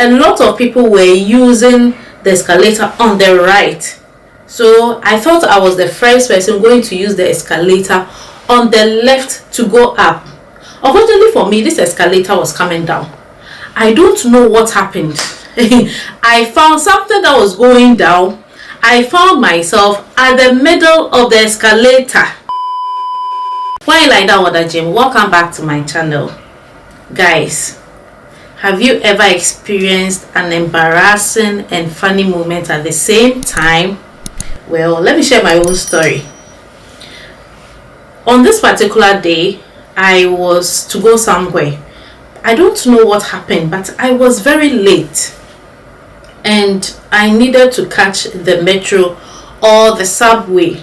a lot of people were using the escalator on the right. So I thought I was the first person going to use the escalator on the left to go up. Unfortunately for me, this escalator was coming down. I don't know what happened. I found something that was going down. I found myself at the middle of the escalator. Why like that, Water Gym? Welcome back to my channel. Guys, have you ever experienced an embarrassing and funny moment at the same time? Well, let me share my own story. On this particular day, I was to go somewhere. I don't know what happened, but I was very late and I needed to catch the metro or the subway.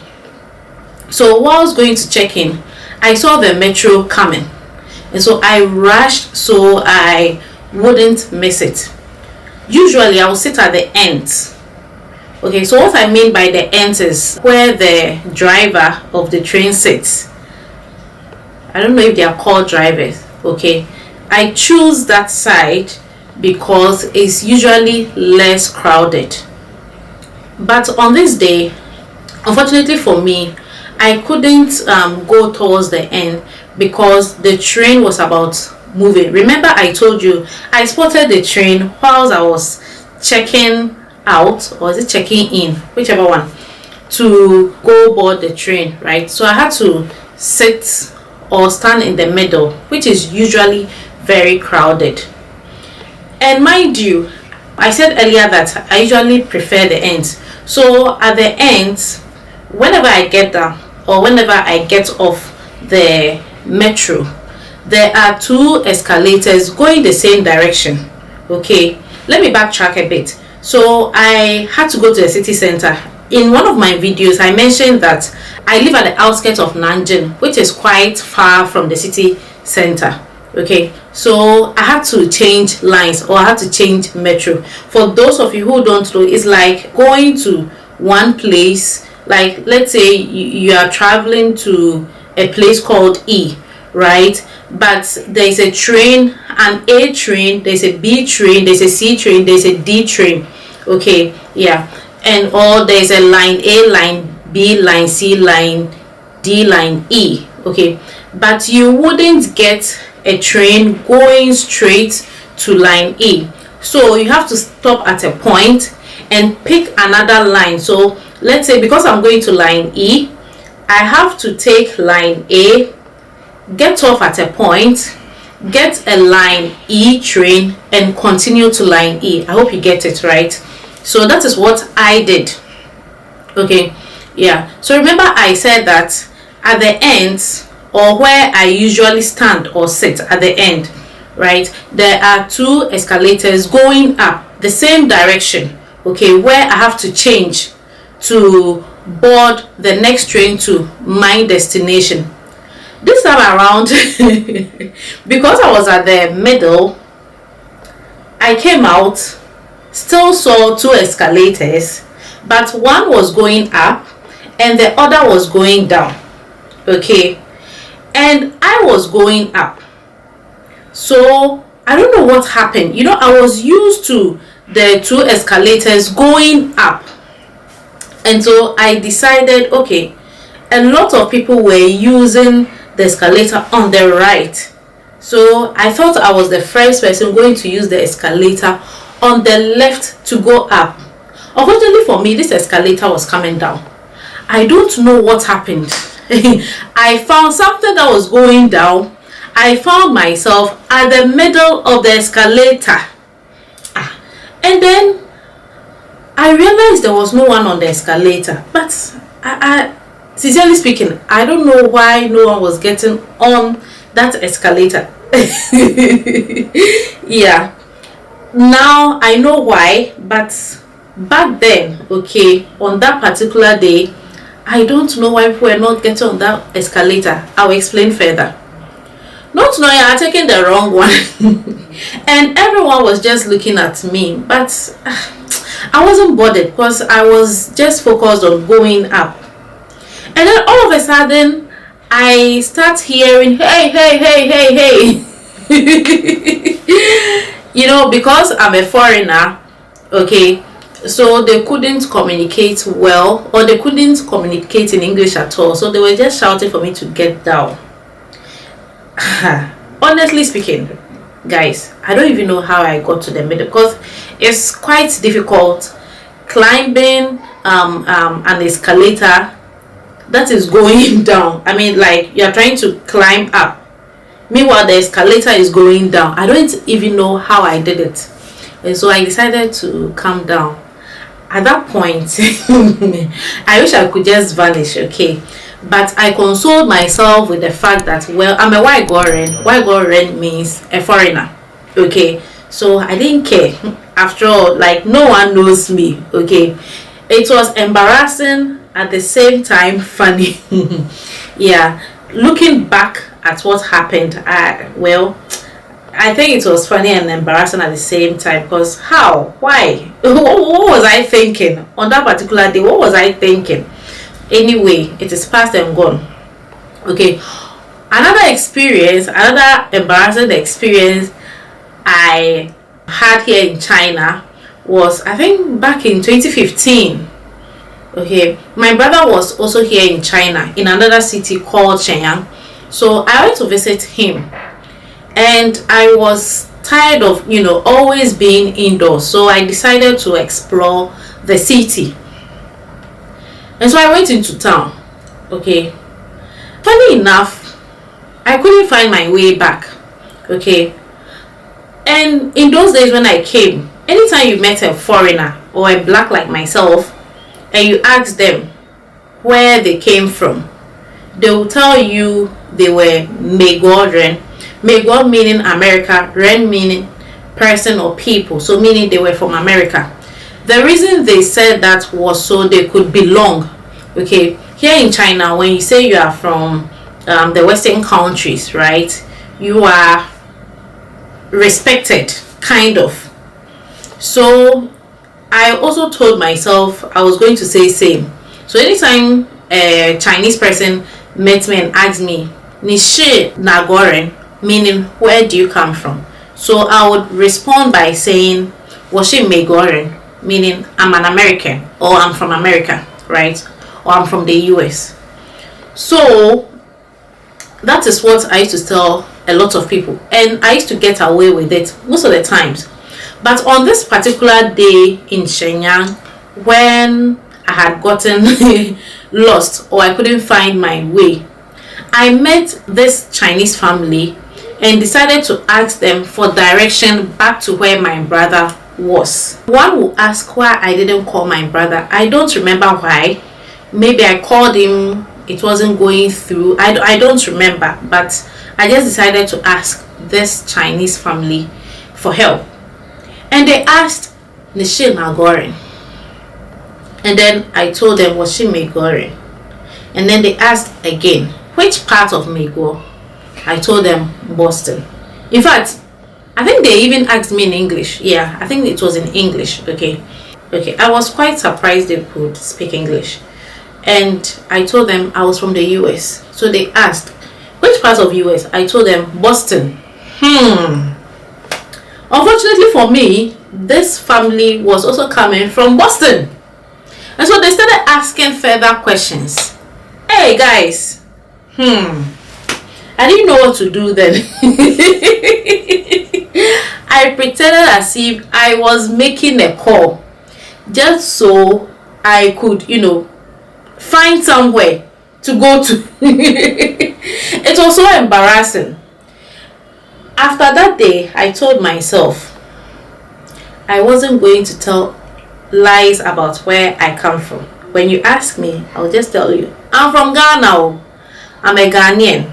So while I was going to check in, I saw the metro coming, and so I rushed so I wouldn't miss it. Usually I will sit at the end. Okay, so what I mean by the end is where the driver of the train sits. I don't know if they are called drivers. Okay, I choose that side because it's usually less crowded. But on this day, unfortunately for me, I couldn't go towards the end because the train was about moving. Remember, I told you I spotted the train whilst I was checking out, or is it checking in, whichever one, to go board the train, right? So I had to sit or stand in the middle, which is usually very crowded. And mind you, I said earlier that I usually prefer the ends. So at the ends, whenever I get down or whenever I get off the metro, there are two escalators going the same direction. Okay, let me backtrack a bit. So I had to go to the city center. In one of my videos, I mentioned that I live at the outskirts of Nanjing, which is quite far from the city center. Okay, so I had to change lines, or I had to change metro. For those of you who don't know, it's like going to one place, like let's say you are traveling to a place called E, right? But there's a train, an A train, there's a B train, there's a C train, there's a D train. Okay, yeah, and or there's a line A, line B, line C, line D, line E. Okay, but you wouldn't get a train going straight to line E, so you have to stop at a point and pick another line. So let's say because I'm going to line E, I have to take line A, get off at a point, get a line E train, and continue to line E. I hope you get it right. So that is what I did. Okay, yeah, so remember I said that at the ends, or where I usually stand or sit at the end, right, there are two escalators going up the same direction. Okay, where I have to change to board the next train to my destination. This time around, because I was at the middle, I came out, still saw two escalators, but one was going up and the other was going down. Okay, and I was going up. So I don't know what happened. You know, I was used to the two escalators going up, and so I decided, okay, a lot of people were using the escalator on the right, so I thought I was the first person going to use the escalator on the left to go up. Unfortunately for me, this escalator was coming down. I don't know what happened. I found something that was going down. I found myself at the middle of the escalator, and then I realized there was no one on the escalator. But I sincerely speaking, I don't know why no one was getting on that escalator. Yeah, now I know why, but back then, okay, on that particular day, I don't know why people were not getting on that escalator. I'll explain further. Not knowing I had taken the wrong one, and everyone was just looking at me, but I wasn't bothered because I was just focused on going up. And then all of a sudden, I start hearing, hey, hey, hey, hey, hey. because I'm a foreigner, okay, so they couldn't communicate well, or they couldn't communicate in English at all, so they were just shouting for me to get down. Honestly speaking, guys, I don't even know how I got to the middle, because it's quite difficult climbing an escalator that is going down. I mean, like, you're trying to climb up, meanwhile the escalator is going down. I don't even know how I did it, and so I decided to calm down. At that point, I wish I could just vanish, okay, but I consoled myself with the fact that, well, I'm a white Goren. White Goren means a foreigner, okay, so I didn't care. After all, like, no one knows me, okay. It was embarrassing, at the same time funny. Yeah, looking back at what happened, I think it was funny and embarrassing at the same time, because how, why, what was I thinking on that particular day? What was I thinking? Anyway, it is past and gone, okay. Another embarrassing experience I had here in China was, I think, back in 2015. Okay, my brother was also here in China, in another city called Shenyang. So I went to visit him, and I was tired of always being indoors, so I decided to explore the city. And so I went into town, okay. Funny enough, I couldn't find my way back, okay. And in those days when I came, anytime you met a foreigner or a black like myself and you ask them where they came from, they will tell you they were Megwadren. Megwad meaning America, Ren meaning person or people, so meaning they were from America. The reason they said that was so they could belong, okay. Here in China, when you say you are from the Western countries, right, you are respected, kind of. So I also told myself I was going to say same. So anytime a Chinese person met me and asked me, Nishi Nagoren, meaning where do you come from, so I would respond by saying Washi Megoren, meaning I'm an American, or I'm from America, right, or I'm from the US. So that is what I used to tell a lot of people, and I used to get away with it most of the times. But on this particular day in Shenyang, when I had gotten lost, or I couldn't find my way, I met this Chinese family and decided to ask them for direction back to where my brother was. One will ask why I didn't call my brother. I don't remember why. Maybe I called him, it wasn't going through. I don't remember, but I just decided to ask this Chinese family for help. And they asked Nishi Magorin. And then I told them Washi Megorin. And then they asked again, which part of Mego? I told them Boston. In fact, I think they even asked me in English. Yeah, I think it was in English. Okay. I was quite surprised they could speak English. And I told them I was from the US. So they asked, which part of US? I told them Boston. Unfortunately for me, this family was also coming from Boston. And so they started asking further questions. Hey guys, I didn't know what to do then. I pretended as if I was making a call, just so I could, find somewhere to go to. It was so embarrassing. After that day, I told myself I wasn't going to tell lies about where I come from. When you ask me, I'll just tell you, I'm from Ghana. I'm a Ghanaian.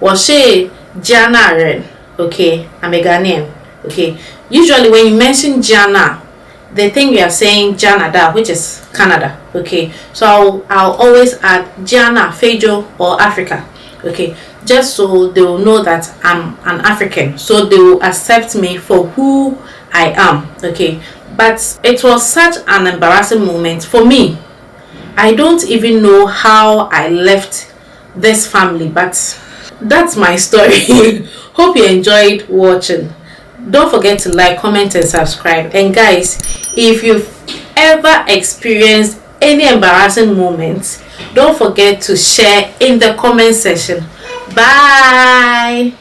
Washe Jana, okay, I'm a Ghanaian. Okay, usually when you mention Jana, they think you are saying Canada, which is Canada. Okay, so I'll always add Jana, Fejo, or Africa. Okay, just so they will know that I'm an African, so they will accept me for who I am. Okay, but it was such an embarrassing moment for me. I don't even know how I left this family, but that's my story. Hope you enjoyed watching. Don't forget to like, comment, and subscribe. And guys, if you've ever experienced any embarrassing moments, don't forget to share in the comment section. Bye.